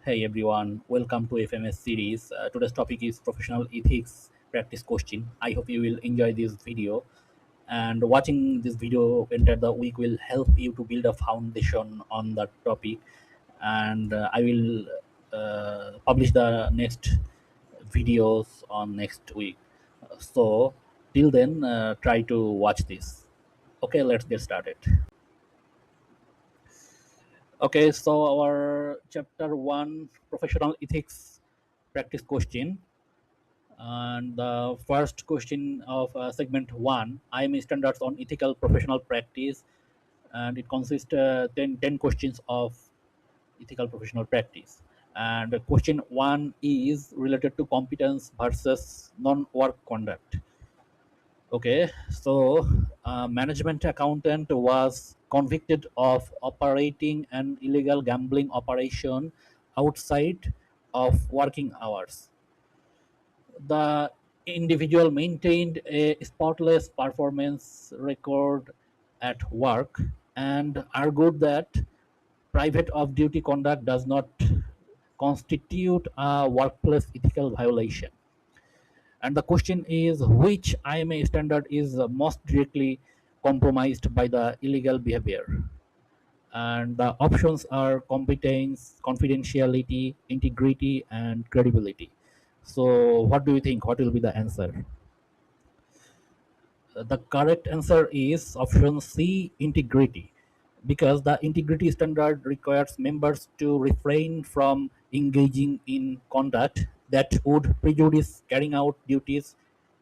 Hey everyone, welcome to FMS series. Today's topic is professional ethics practice question. I hope you will enjoy this video. And watching this video enter the week will help you to build a foundation on that topic. And I will publish the next videos on next week. So till then, try to watch this. Okay, let's get started. Okay, so our chapter one, professional ethics practice question. And the first question of segment one, IMA standards on ethical professional practice, and it consists 10 questions of ethical professional practice. And question one is related to competence versus non-work conduct. Okay, so management accountant was convicted of operating an illegal gambling operation outside of working hours. The individual maintained a spotless performance record at work and argued that private off duty conduct does not constitute a workplace ethical violation. And the question is, which IMA standard is most directly compromised by the illegal behavior? And the options are competence, confidentiality, integrity, and credibility. So, what do you think? What will be the answer? The correct answer is option C, integrity, because the integrity standard requires members to refrain from engaging in conduct that would prejudice carrying out duties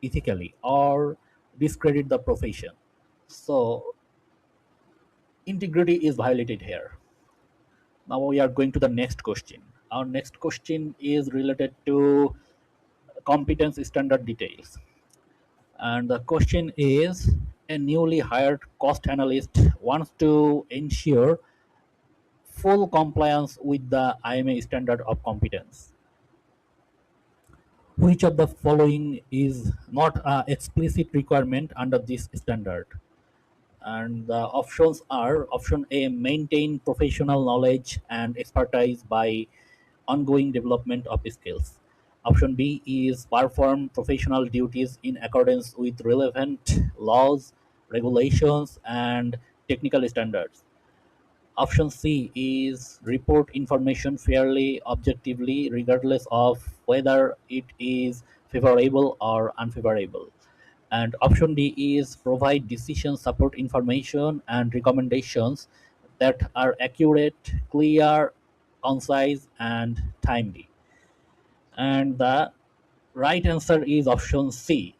ethically or discredit the profession. So, integrity is violated here. Now, we are going to the next question. Our next question is related to competence standard details. And the question is, a newly hired cost analyst wants to ensure full compliance with the IMA standard of competence. Which of the following is not an explicit requirement under this standard? And the options are option A, maintain professional knowledge and expertise by ongoing development of skills. Option B is perform professional duties in accordance with relevant laws, regulations, and technical standards. Option C is report information fairly, objectively, regardless of whether it is favorable or unfavorable. And option D is provide decision support information and recommendations that are accurate, clear, concise, and timely. And the right answer is option C.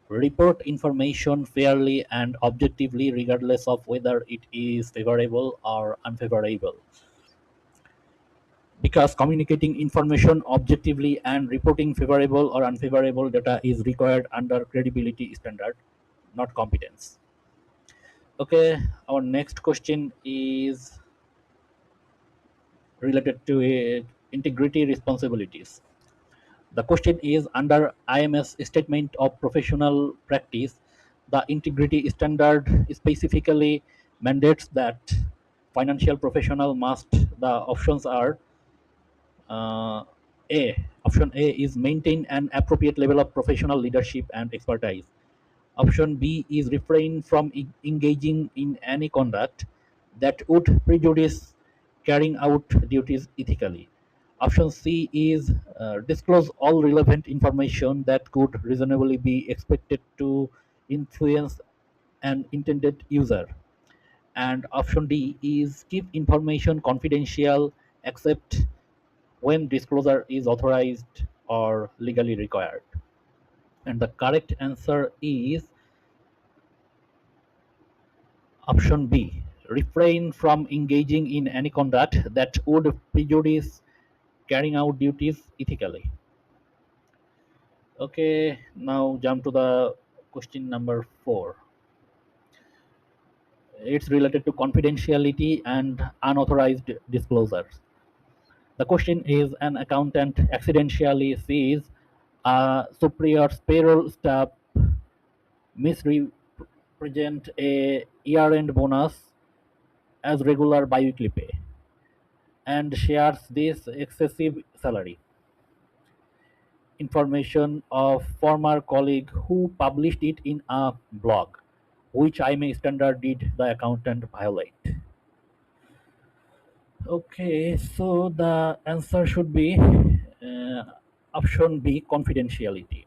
Report information fairly and objectively, regardless of whether it is favorable or unfavorable. Because communicating information objectively and reporting favorable or unfavorable data is required under credibility standard, not competence. Okay, our next question is related to integrity responsibilities. The question is, under IMS statement of professional practice, the integrity standard specifically mandates that financial professional must, the options are uh, A. Option A is maintain an appropriate level of professional leadership and expertise. Option B is refrain from engaging in any conduct that would prejudice carrying out duties ethically. Option C is disclose all relevant information that could reasonably be expected to influence an intended user. And option D is keep information confidential except when disclosure is authorized or legally required. And the correct answer is option B, refrain from engaging in any conduct that would prejudice carrying out duties ethically. Okay, now jump to the question number 4. It's related to confidentiality and unauthorized disclosures. The question is, an accountant accidentally sees a superior's payroll staff misrepresent a year-end bonus as regular biweekly pay. and shares this excessive salary information of former colleague who published it in a blog, which IMA standard did the accountant violate? Okay, so the answer should be option B, confidentiality,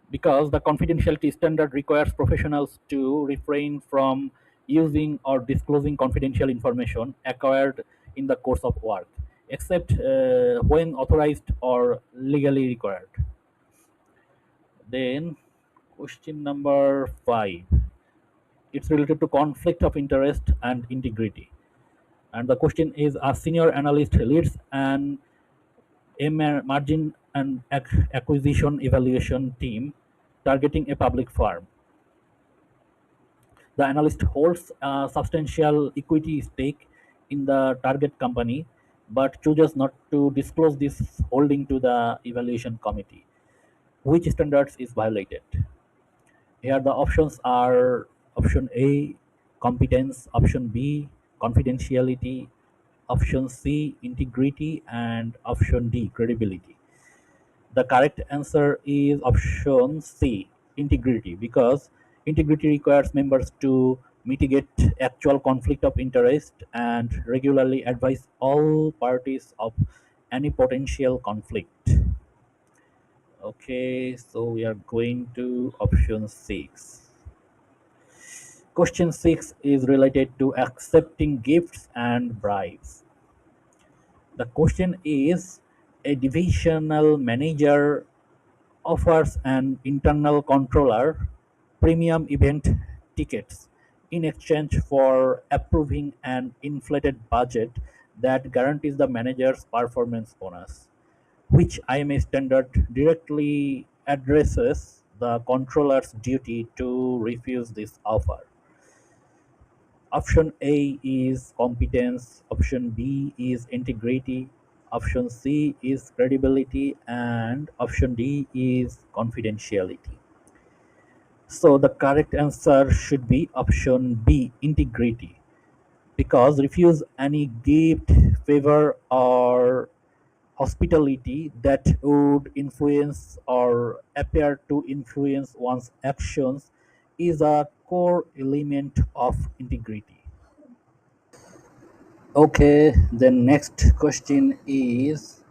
because the confidentiality standard requires professionals to refrain from using or disclosing confidential information acquired in the course of work, except when authorized or legally required. Then, question number 5. It's related to conflict of interest and integrity. And the question is, a senior analyst leads an margin and acquisition evaluation team targeting a public firm. The analyst holds a substantial equity stake in the target company but chooses not to disclose this holding to the evaluation committee. Which standards is violated? Here the options are: option A, competence; option B, confidentiality; option C, integrity; and option D, credibility. The correct answer is option C, integrity, because integrity requires members to mitigate actual conflict of interest and regularly advise all parties of any potential conflict. Okay, so we are going to option 6. Question 6 is related to accepting gifts and bribes. The question is, a divisional manager offers an internal controller premium event tickets in exchange for approving an inflated budget that guarantees the manager's performance bonus. Which IMA standard directly addresses the controller's duty to refuse this offer? Option A is competence, option B is integrity, option C is credibility, and option D is confidentiality. So the correct answer should be option B, integrity, because refuse any gift, favor, or hospitality that would influence or appear to influence one's actions is a core element of integrity. Okay, the next question is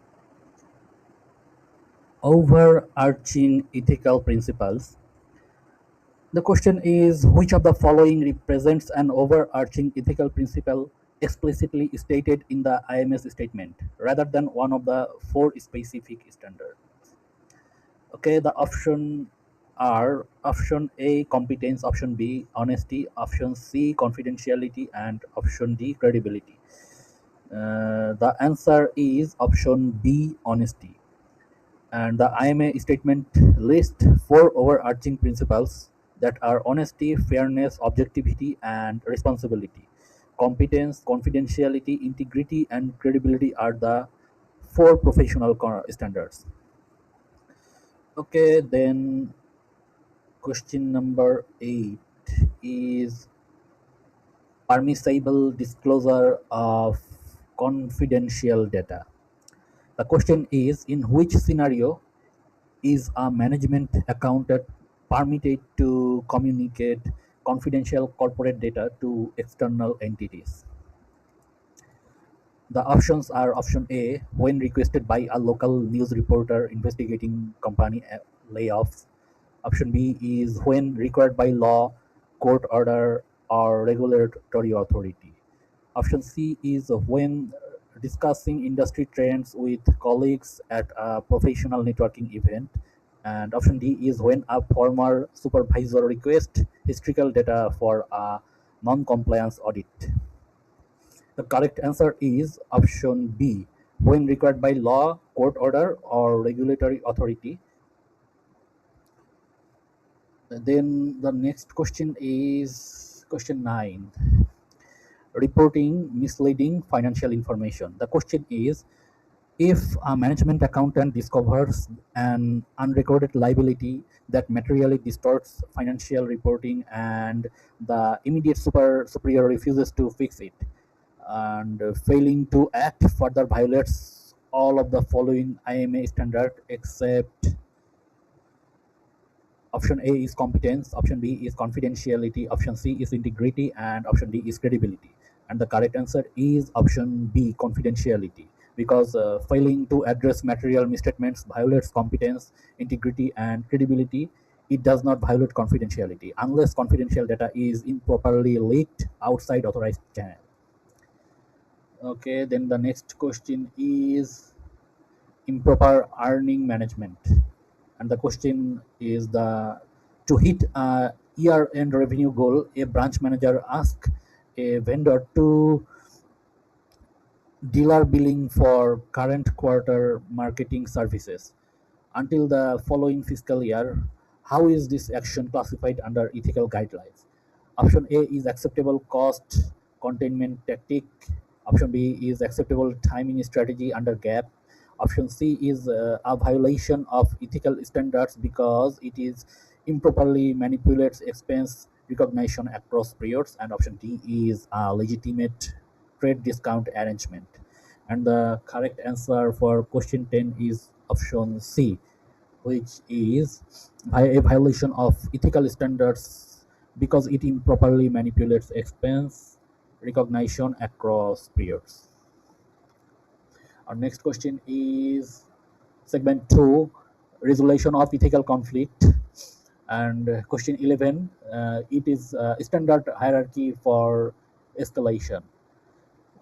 overarching ethical principles. The question is, which of the following represents an overarching ethical principle explicitly stated in the IMS statement rather than one of the four specific standards? Okay, the option are: option A, competence; option B, honesty; option C, confidentiality; and option D, credibility. The answer is option B, honesty. And the IMA statement lists four overarching principles that are honesty, fairness, objectivity, and responsibility. Competence, confidentiality, integrity, and credibility are the four professional standards. Okay, then question number 8 is permissible disclosure of confidential data. The question is, in which scenario is a management accountant permitted to communicate confidential corporate data to external entities? The options are: option A, when requested by a local news reporter investigating company layoffs; option B is when required by law, court order, or regulatory authority; option C is when discussing industry trends with colleagues at a professional networking event; and option D is when a former supervisor requests historical data for a non-compliance audit. The correct answer is option B, when required by law, court order, or regulatory authority. Then the next question is question 9, reporting misleading financial information. The question is, if a management accountant discovers an unrecorded liability that materially distorts financial reporting and the immediate superior refuses to fix it, and failing to act further violates all of the following IMA standard except option A is competence, option B is confidentiality, option C is integrity, and option D is credibility. And the correct answer is option B, confidentiality, because failing to address material misstatements violates competence, integrity, and credibility. It does not violate confidentiality unless confidential data is improperly leaked outside authorized channel. Okay, then the next question is improper earning management. And the question is the to hit a year-end revenue goal, a branch manager asks a vendor to dealer billing for current quarter marketing services until the following fiscal year. How is this action classified under ethical guidelines? Option A is acceptable cost containment tactic. Option B is acceptable timing strategy under GAAP. Option C is a violation of ethical standards because it is improperly manipulates expense recognition across periods. And option D is a legitimate trade discount arrangement. And the correct answer for question 10 is option C, which is a violation of ethical standards because it improperly manipulates expense recognition across periods. Our next question is segment 2, resolution of ethical conflict. And question 11, it is standard hierarchy for escalation.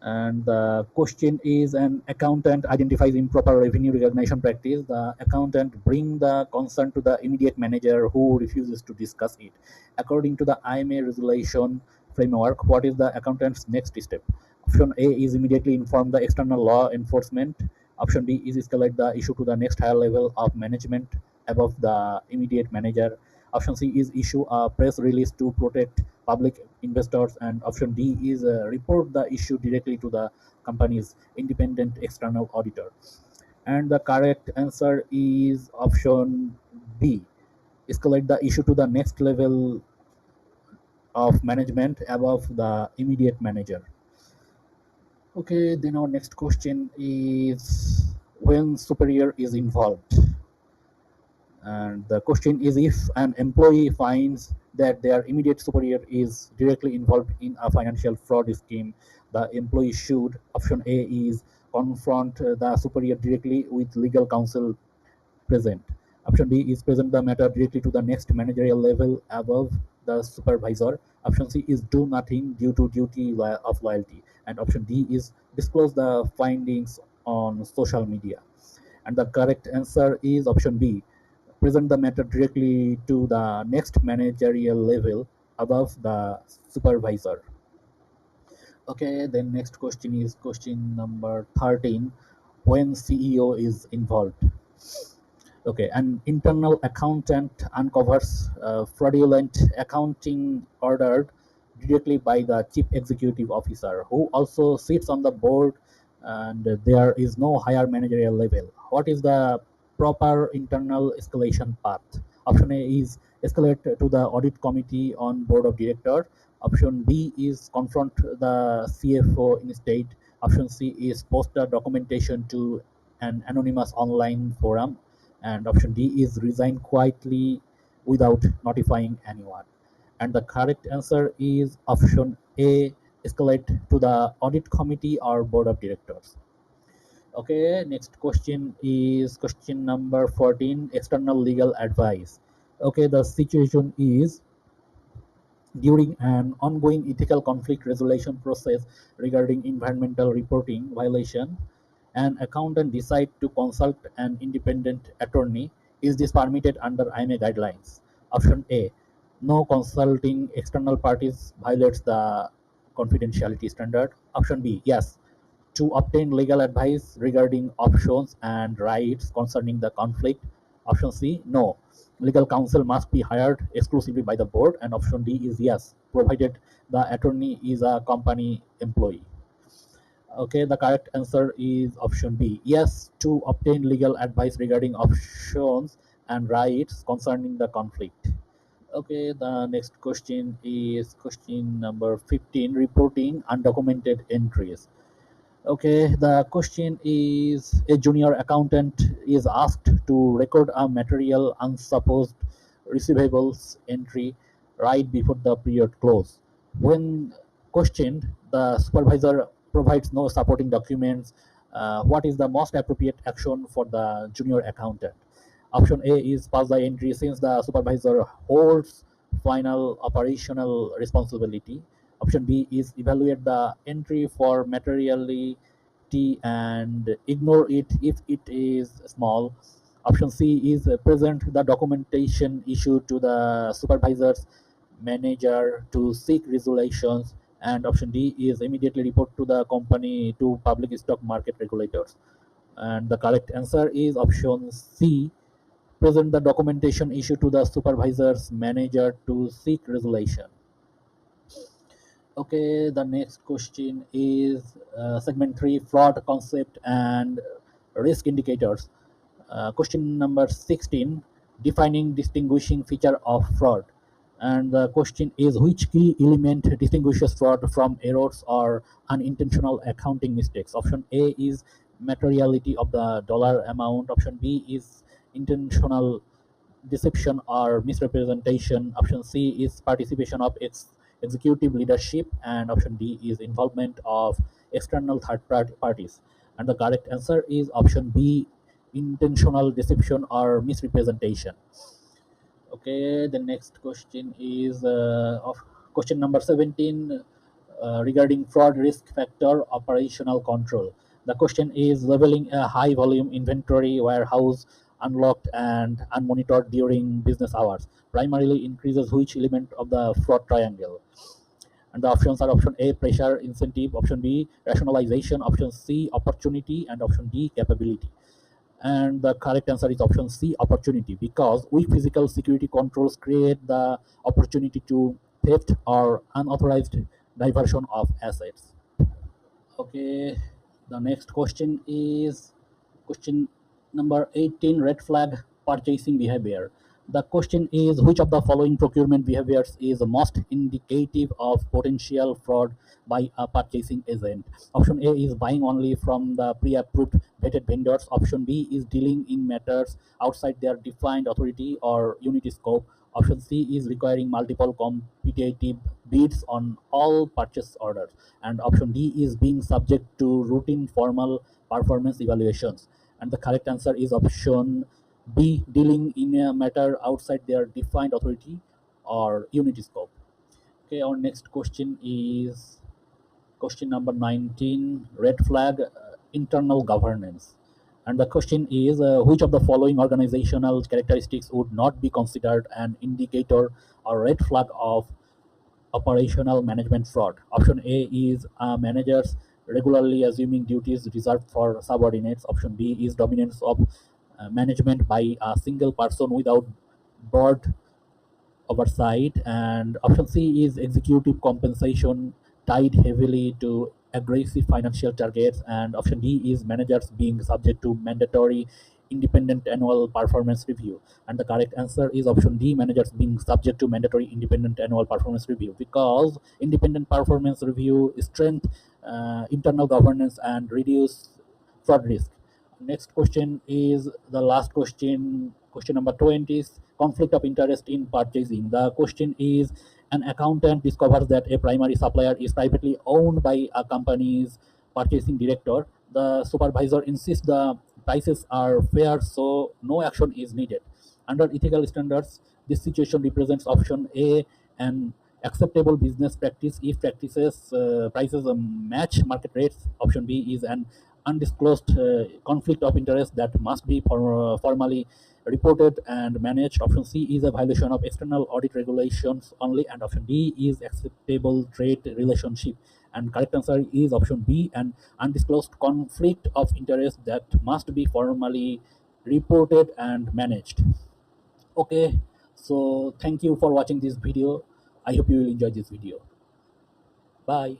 And the question is, an accountant identifies improper revenue recognition practice. The accountant bring the concern to the immediate manager who refuses to discuss it. According to the IMA resolution framework, what is the accountant's next step? Option A is immediately inform the external law enforcement. Option B is escalate the issue to the next higher level of management above the immediate manager. Option C is issue a press release to protect public investors. And option D is report the issue directly to the company's independent external auditor. And the correct answer is option B, escalate the issue to the next level of management above the immediate manager. Okay, then our next question is, when superior is involved. And the question is, if an employee finds that their immediate superior is directly involved in a financial fraud scheme, the employee should, option A is confront the superior directly with legal counsel present. Option B is present the matter directly to the next managerial level above the supervisor. Option C is do nothing due to duty of loyalty. And option D is disclose the findings on social media. And the correct answer is option B, present the matter directly to the next managerial level above the supervisor. Okay, then next question is question number 13, when CEO is involved. Okay, an internal accountant uncovers fraudulent accounting ordered directly by the chief executive officer, who also sits on the board, and there is no higher managerial level. What is the proper internal escalation path? Option A is escalate to the audit committee on board of directors. Option B is confront the CFO instead. Option C is post the documentation to an anonymous online forum. And option D is resign quietly without notifying anyone. And the correct answer is option A, escalate to the audit committee or board of directors. Okay, next question is question number 14, external legal advice. Okay, the situation is, during an ongoing ethical conflict resolution process regarding environmental reporting violation, an accountant decide to consult an independent attorney. Is this permitted under IMA guidelines? Option A, no consulting external parties violates the confidentiality standard. Option B, yes, to obtain legal advice regarding options and rights concerning the conflict. Option C, no, legal counsel must be hired exclusively by the board. And option D is yes, provided the attorney is a company employee. Okay, the correct answer is option B, yes, to obtain legal advice regarding options and rights concerning the conflict. Okay, the next question is question number 15, reporting undocumented entries. Okay, the question is, a junior accountant is asked to record a material unsupposed receivables entry right before the period close. When questioned, the supervisor provides no supporting documents. What is the most appropriate action for the junior accountant? Option A is pass the entry since the supervisor holds final operational responsibility. Option B is evaluate the entry for materiality and ignore it if it is small. Option C is present the documentation issue to the supervisor's manager to seek resolutions. And option D is immediately report to the company to public stock market regulators. And the correct answer is option C, present the documentation issue to the supervisor's manager to seek resolution. Okay, the next question is segment 3, fraud concept and risk indicators. Question number 16, defining distinguishing feature of fraud. And the question is, which key element distinguishes fraud from errors or unintentional accounting mistakes? Option A is materiality of the dollar amount. Option B is intentional deception or misrepresentation. Option C is participation of executive leadership, and option D is involvement of external third parties. And the correct answer is option B, intentional deception or misrepresentation. Okay, the next question is of question number 17, regarding fraud risk factor operational control. The question is, leveling a high volume inventory warehouse unlocked and unmonitored during business hours primarily increases which element of the fraud triangle? And the options are option A, pressure incentive, option B, rationalization, option C, opportunity, and option D, capability. And the correct answer is option C, opportunity, because weak physical security controls create the opportunity to theft or unauthorized diversion of assets. Okay, the next question is question number 18, red flag purchasing behavior. The question is, which of the following procurement behaviors is most indicative of potential fraud by a purchasing agent? Option A is buying only from the pre-approved vetted vendors. Option B is dealing in matters outside their defined authority or unit scope. Option C is requiring multiple competitive bids on all purchase orders. And option D is being subject to routine formal performance evaluations. And the correct answer is option B, dealing in a matter outside their defined authority or unit scope. Okay, our next question is question number 19, red flag internal governance. And the question is, which of the following organizational characteristics would not be considered an indicator or red flag of operational management fraud? Option A is managers regularly assuming duties reserved for subordinates. Option B is dominance of management by a single person without board oversight. And option C is executive compensation tied heavily to aggressive financial targets. And option D is managers being subject to mandatory independent annual performance review. And the correct answer is option D, managers being subject to mandatory independent annual performance review, because independent performance review strength internal governance and reduce fraud risk. Next question is the last question, question number 20 is conflict of interest in purchasing. The question is, an accountant discovers that a primary supplier is privately owned by a company's purchasing director. The supervisor insists the prices are fair, so no action is needed. Under ethical standards, this situation represents option A, an acceptable business practice if practices prices match market rates. Option B is an undisclosed conflict of interest that must be formally reported and managed. Option C is a violation of external audit regulations only. And option D is acceptable trade relationship. And correct answer is option B, an undisclosed conflict of interest that must be formally reported and managed. Okay, so thank you for watching this video. I hope you will enjoy this video. Bye.